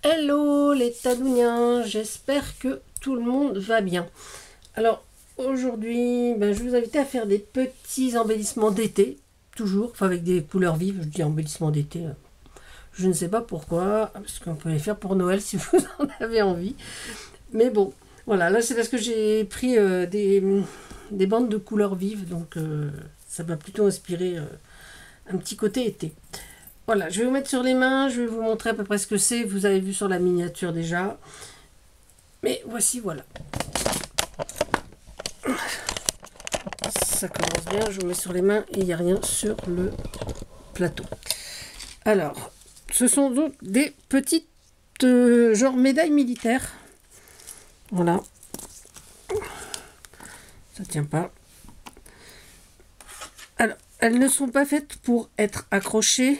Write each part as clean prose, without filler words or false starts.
Hello les Tadouniens, j'espère que tout le monde va bien. Alors aujourd'hui, je vous invite à faire des petits embellissements d'été, toujours, enfin avec des couleurs vives, je dis embellissements d'été. Je ne sais pas pourquoi, parce qu'on peut les faire pour Noël si vous en avez envie. Mais bon, voilà, là c'est parce que j'ai pris des bandes de couleurs vives, donc ça m'a plutôt inspiré un petit côté été. Voilà, je vais vous mettre sur les mains, je vais vous montrer à peu près ce que c'est. Vous avez vu sur la miniature déjà. Mais voici, voilà. Ça commence bien, je vous mets sur les mains et il n'y a rien sur le plateau. Alors, ce sont donc des petites, genre médailles militaires. Voilà. Ça tient pas. Alors, elles ne sont pas faites pour être accrochées,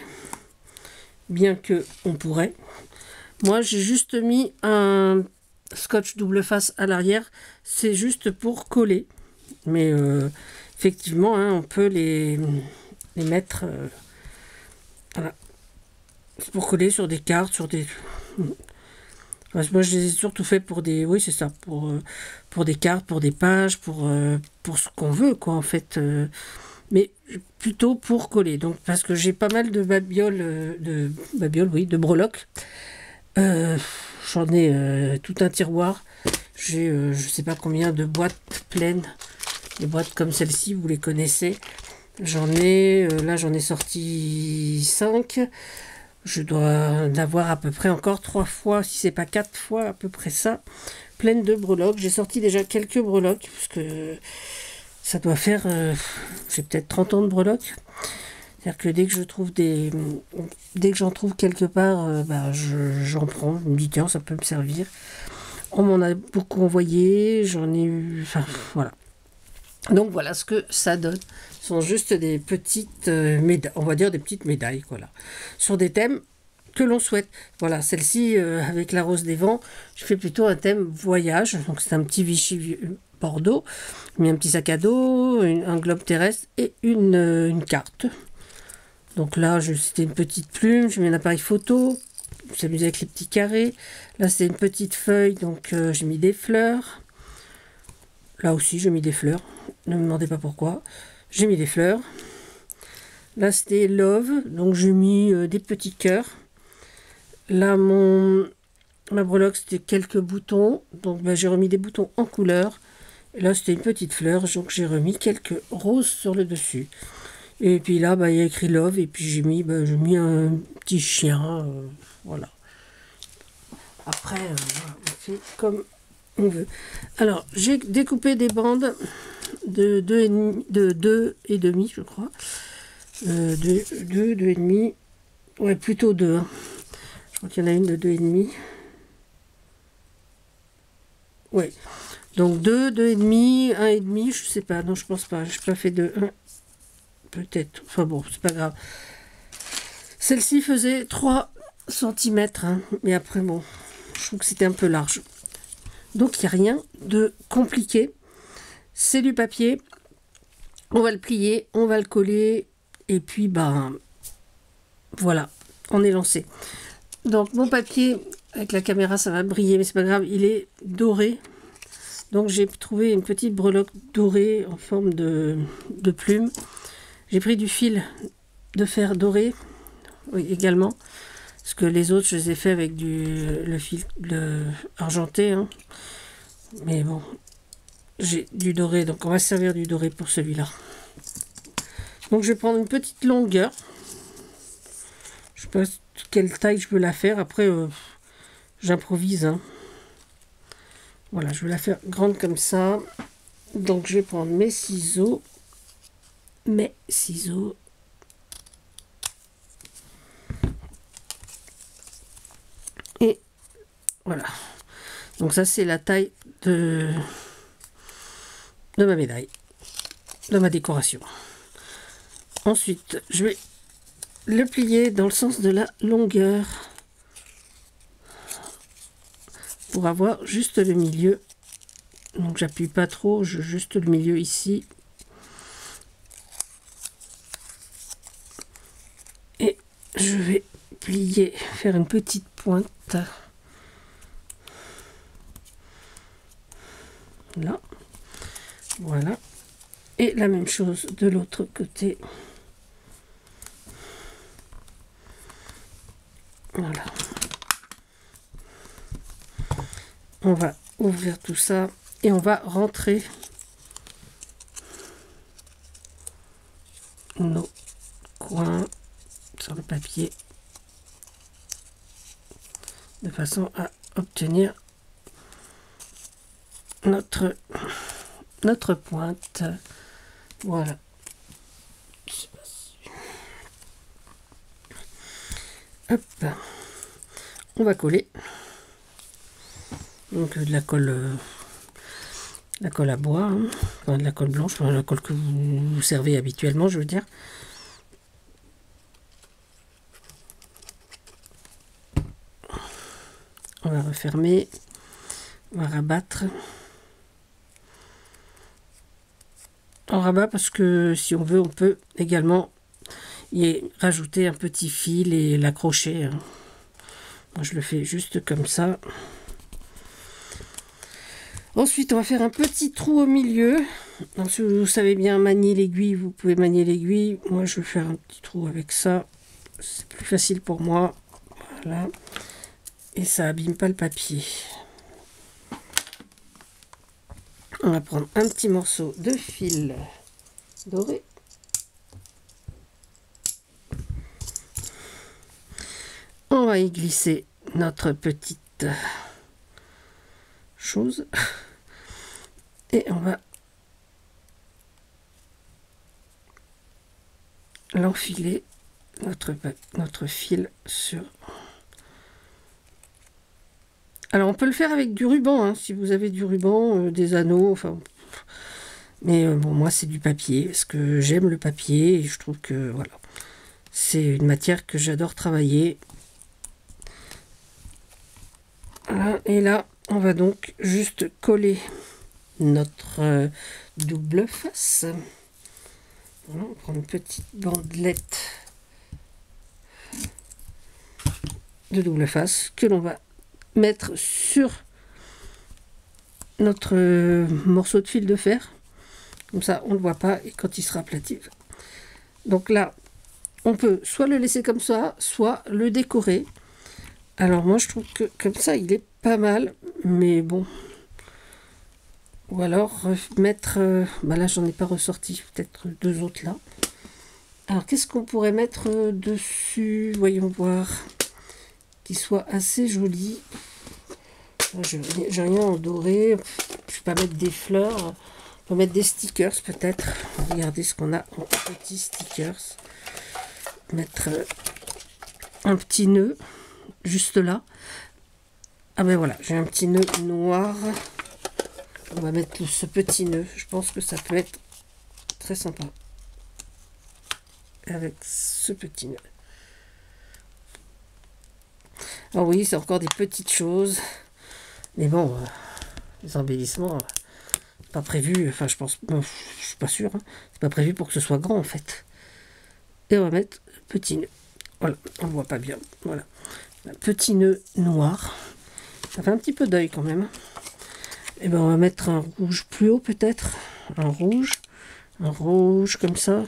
bien que on pourrait. Moi, j'ai juste mis un scotch double face à l'arrière. C'est juste pour coller. Mais effectivement, hein, on peut les mettre voilà, pour coller sur des cartes, sur des... Enfin, moi, je les ai surtout fait pour des... Oui, c'est ça, pour des cartes, pour des pages, pour ce qu'on veut, quoi, en fait. Mais plutôt pour coller. Donc, parce que j'ai pas mal de babioles, oui, de breloques. J'en ai tout un tiroir. J'ai, je sais pas combien de boîtes pleines. Des boîtes comme celle-ci, vous les connaissez. J'en ai, là j'en ai sorti 5. Je dois en avoir à peu près encore 3 fois, si c'est pas 4 fois à peu près ça. Pleine de breloques. J'ai sorti déjà quelques breloques, parce que ça doit faire, j'ai peut-être 30 ans de breloques. C'est-à-dire que dès que je trouve dès que j'en trouve quelque part, j'en prends. Je me dis tiens, ça peut me servir. On m'en a beaucoup envoyé, j'en ai eu, enfin voilà. Donc voilà ce que ça donne. Ce sont juste des petites médailles, on va dire des petites médailles, voilà, sur des thèmes que l'on souhaite. Voilà, celle-ci avec la rose des vents, je fais plutôt un thème voyage. Donc c'est un petit Vichy Bordeaux, j'ai mis un petit sac à dos, un globe terrestre et une carte. Donc là, c'était une petite plume, je mets un appareil photo, je m'amuse avec les petits carrés. Là, c'est une petite feuille, donc j'ai mis des fleurs. Là aussi, j'ai mis des fleurs. Ne me demandez pas pourquoi. J'ai mis des fleurs. Là, c'était Love. Donc, j'ai mis des petits cœurs. Là, ma breloque, c'était quelques boutons. Donc, j'ai remis des boutons en couleur. Et là, c'était une petite fleur. Donc, j'ai remis quelques roses sur le dessus. Et puis là, il y a écrit Love. Et puis, j'ai mis un petit chien. Voilà. Après, on fait comme on veut. Alors, j'ai découpé des bandes de 2,5, je crois. 2,5. Ouais, plutôt 2. Hein. Je crois qu'il y en a une de 2,5. Ouais. Donc 2, 2,5, 1,5, je sais pas. Non, je pense pas. Je n'ai pas fait de 1. Peut-être. Enfin bon, c'est pas grave. Celle-ci faisait 3 cm. Hein. Mais après, bon, je trouve que c'était un peu large. Donc, il n'y a rien de compliqué. C'est du papier. On va le plier, on va le coller. Et puis, voilà, on est lancé. Donc, mon papier, avec la caméra, ça va briller, mais c'est pas grave, il est doré. Donc, j'ai trouvé une petite breloque dorée en forme de plume. J'ai pris du fil de fer doré, oui, également. Parce que les autres, je les ai fait avec le fil argenté. Hein. Mais bon, j'ai du doré, donc on va se servir du doré pour celui-là. Donc, je vais prendre une petite longueur. Je sais pas quelle taille je peux la faire. Après, j'improvise. Hein. Voilà, je vais la faire grande comme ça. Donc, je vais prendre mes ciseaux. Et voilà. Donc, ça, c'est la taille de ma médaille, de ma décoration. Ensuite, je vais le plier dans le sens de la longueur pour avoir juste le milieu. Donc j'appuie pas trop, juste le milieu ici. Et je vais plier, faire une petite pointe là. Voilà. Et la même chose de l'autre côté. Voilà. On va ouvrir tout ça et on va rentrer nos coins sur le papier de façon à obtenir notre pointe. Voilà. Hop. On va coller. Donc de la colle à bois, hein. Enfin, de la colle blanche, enfin, la colle que vous servez habituellement, je veux dire. On va refermer, on va rabattre. On rabat parce que si on veut, on peut également y rajouter un petit fil et l'accrocher, hein. Moi, je le fais juste comme ça. Ensuite, on va faire un petit trou au milieu. Donc, si vous savez bien manier l'aiguille, vous pouvez manier l'aiguille. Moi, je vais faire un petit trou avec ça. C'est plus facile pour moi. Voilà. Et ça abîme pas le papier. On va prendre un petit morceau de fil doré. On va y glisser notre petite chose. Et on va l'enfiler, notre fil sur... Alors on peut le faire avec du ruban, hein, si vous avez du ruban, des anneaux, enfin... Mais bon, moi c'est du papier, parce que j'aime le papier, et je trouve que, voilà, c'est une matière que j'adore travailler. Voilà, et là, on va donc juste coller notre double face. Voilà, on prend une petite bandelette de double face que l'on va mettre sur notre morceau de fil de fer. Comme ça, on ne le voit pas et quand il sera aplati. Donc là, on peut soit le laisser comme ça, soit le décorer. Alors moi, je trouve que comme ça, il est pas mal, mais bon. Ou alors mettre... bah là, j'en ai pas ressorti, peut-être deux autres là. Alors, qu'est-ce qu'on pourrait mettre dessus? Voyons voir. Qui soit assez joli. J'ai rien en doré. Je vais pas mettre des fleurs. On peut mettre des stickers peut-être. Regardez ce qu'on a en petits stickers. Mettre un petit nœud juste là. Ah ben voilà, j'ai un petit nœud noir. On va mettre ce petit nœud. Je pense que ça peut être très sympa. Avec ce petit nœud. Alors oui, c'est encore des petites choses. Mais bon, les embellissements, pas prévu. Enfin, je pense, je suis pas sûr. Hein, c'est pas prévu pour que ce soit grand en fait. Et on va mettre petit nœud. Voilà, on ne voit pas bien. Voilà, un petit nœud noir. Ça fait un petit peu d'œil quand même. Et ben on va mettre un rouge plus haut peut-être. Un rouge comme ça.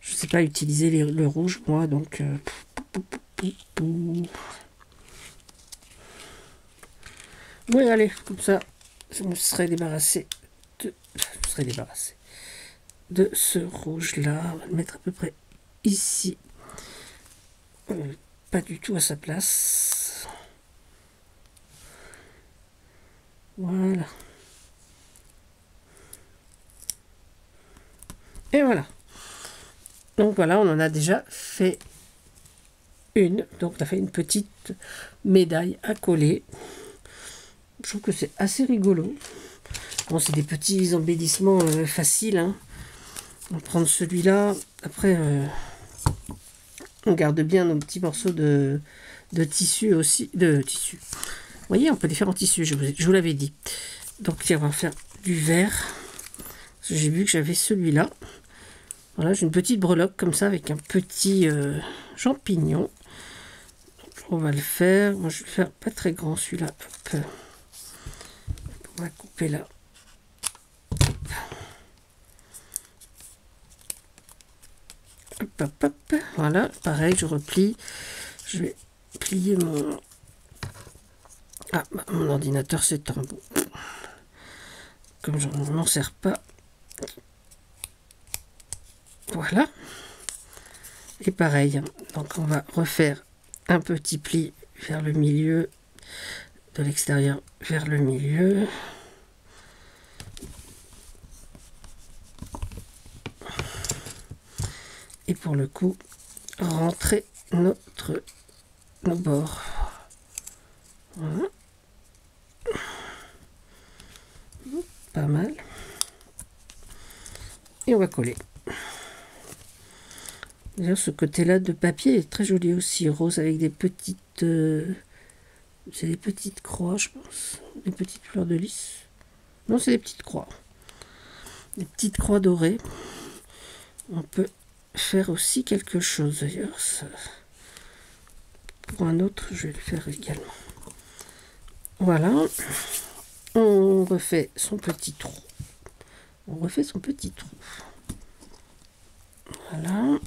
Je sais pas utiliser le rouge moi, donc. Oui, allez, comme ça, je me serais débarrassé de ce rouge-là. On va le mettre à peu près ici. Pas du tout à sa place. Voilà. Et voilà. Donc voilà, on en a déjà fait une. Donc on a fait une petite médaille à coller. Je trouve que c'est assez rigolo. Bon, c'est des petits embellissements faciles. Hein. On va prendre celui-là. Après, on garde bien nos petits morceaux de tissu aussi. De tissu. Vous voyez, on peut les faire en tissu, je vous l'avais dit. Donc, on va faire du vert. J'ai vu que j'avais celui-là. Voilà, j'ai une petite breloque comme ça avec un petit champignon. Donc, on va le faire. Moi, je vais le faire pas très grand celui-là. On va couper là. Hop, hop, hop. Voilà, pareil, je replie. Je vais plier mon... Ah, bah, mon ordinateur s'éteint. Bon. Comme je n'en sers pas. Voilà. Et pareil, donc on va refaire un petit pli vers le milieu, de l'extérieur vers le milieu. Et pour le coup, rentrer nos bords. Voilà. Pas mal. Et on va coller. D'ailleurs, ce côté-là de papier est très joli aussi, rose avec des petites... c'est des petites croix, je pense. Des petites fleurs de lys. Non, c'est des petites croix. Des petites croix dorées. On peut faire aussi quelque chose d'ailleurs. Pour un autre, je vais le faire également. Voilà. On refait son petit trou. On refait son petit trou. Voilà.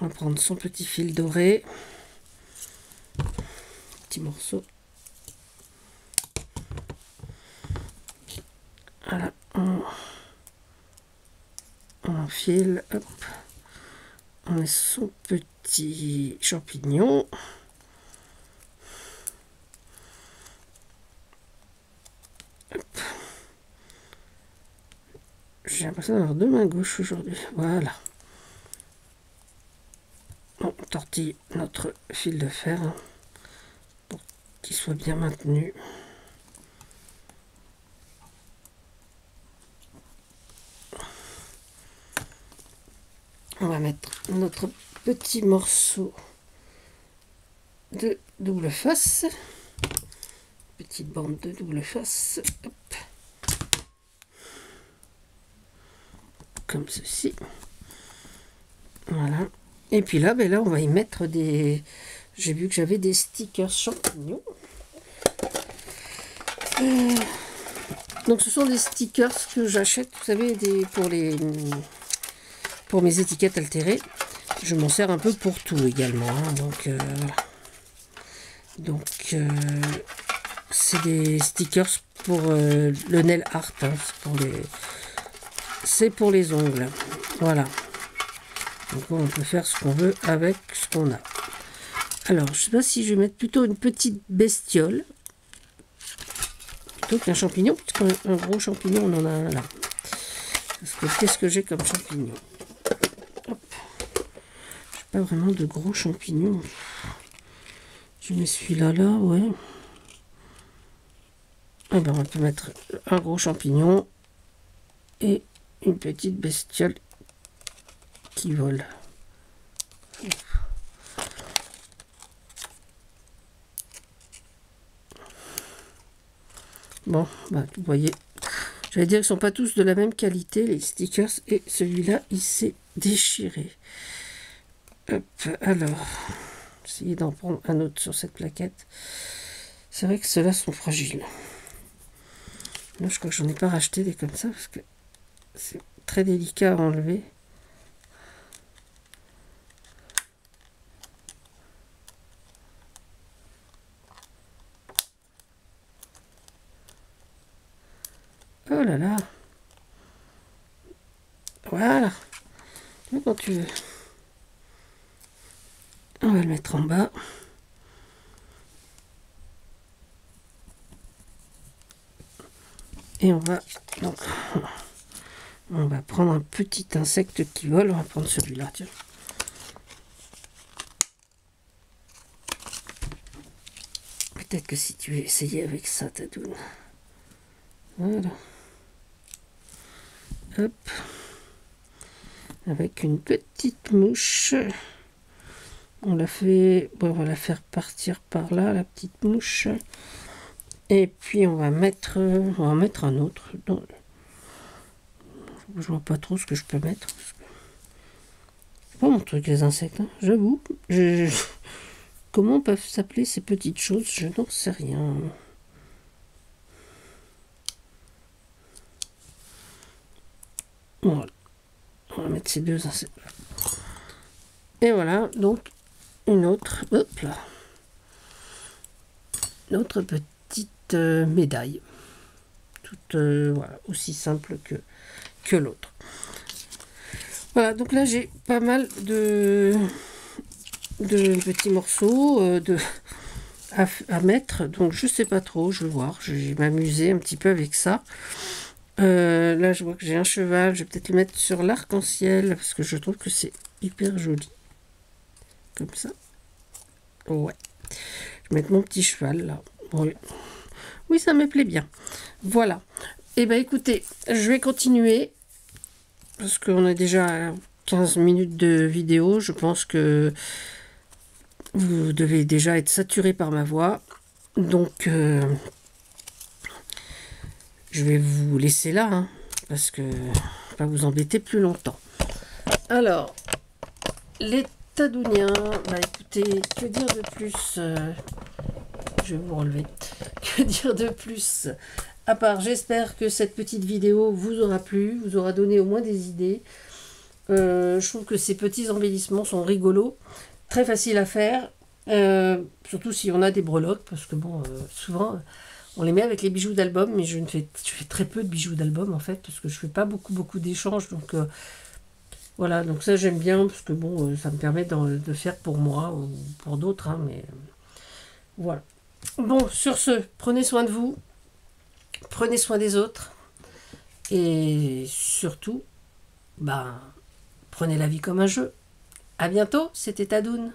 On va prendre son petit fil doré. Petit morceau. Voilà. On enfile. Hop. On met son petit champignon. Hop. J'ai l'impression d'avoir deux mains gauches aujourd'hui. Voilà. On tortille notre fil de fer pour qu'il soit bien maintenu. On va mettre notre petit morceau de double face. Petite bande de double face. Hop. Comme ceci. Voilà. Et puis là, ben là, on va y mettre des... J'ai vu que j'avais des stickers champignons. Donc ce sont des stickers que j'achète, vous savez, pour mes étiquettes altérées. Je m'en sers un peu pour tout également. Hein. Donc c'est des stickers pour le nail art. Hein. C'est pour les ongles. Voilà. Donc on peut faire ce qu'on veut avec ce qu'on a. Alors, je ne sais pas si je vais mettre plutôt une petite bestiole plutôt qu'un champignon, parce qu'un gros champignon, on en a un là. Parce que qu'est-ce que j'ai comme champignon? Hop. J'ai pas vraiment de gros champignons. Je mets celui-là, là, ouais. Eh ben, on peut mettre un gros champignon et une petite bestiole qui vole. Bon, bah, vous voyez, j'allais dire qu'ils ne sont pas tous de la même qualité, les stickers, et celui-là, il s'est déchiré. Hop, alors, essayez d'en prendre un autre sur cette plaquette. C'est vrai que ceux-là sont fragiles. Là, je crois que j'en ai pas racheté des comme ça, parce que c'est très délicat à enlever. Oh là là. Voilà. Quand tu veux. On va le mettre en bas. Et on va prendre un petit insecte qui vole. On va prendre celui-là, tiens. Peut-être que si tu veux essayer avec ça, Tadoune. Voilà. Hop. Avec une petite mouche. On la fait... Bon, on va la faire partir par là, la petite mouche. Et puis on va en mettre un autre. Non, je vois pas trop ce que je peux mettre. C'est pas mon truc les insectes, hein, j'avoue. Comment peuvent s'appeler ces petites choses? Je n'en sais rien. Voilà. On va mettre ces deux insectes. Et voilà, donc une autre, hop là, une autre petite médaille. Toute voilà, aussi simple que l'autre. Voilà, donc là j'ai pas mal de petits morceaux à mettre, donc je sais pas trop, je vais voir, je vais m'amuser un petit peu avec ça. Là je vois que j'ai un cheval, je vais peut-être le mettre sur l'arc-en-ciel parce que je trouve que c'est hyper joli comme ça. Ouais, je vais mettre mon petit cheval là. Oui, oui, ça me plaît bien. Voilà. Et ben écoutez, je vais continuer parce qu'on a déjà 15 minutes de vidéo. Je pense que vous devez déjà être saturé par ma voix. Donc, je vais vous laisser là, hein, parce que je ne vais pas vous embêter plus longtemps. Alors, les tadouniens, bah écoutez, que dire de plus je vais vous relever. Que dire de plus à part, j'espère que cette petite vidéo vous aura plu, vous aura donné au moins des idées. Je trouve que ces petits embellissements sont rigolos, très faciles à faire, surtout si on a des breloques, parce que bon, souvent on les met avec les bijoux d'album, mais je fais très peu de bijoux d'album en fait, parce que je fais pas beaucoup d'échanges, donc voilà, donc ça j'aime bien, parce que bon, ça me permet de faire pour moi ou pour d'autres, hein, mais voilà. Bon, sur ce, prenez soin de vous, prenez soin des autres, et surtout, ben, prenez la vie comme un jeu. À bientôt, c'était Tadoun.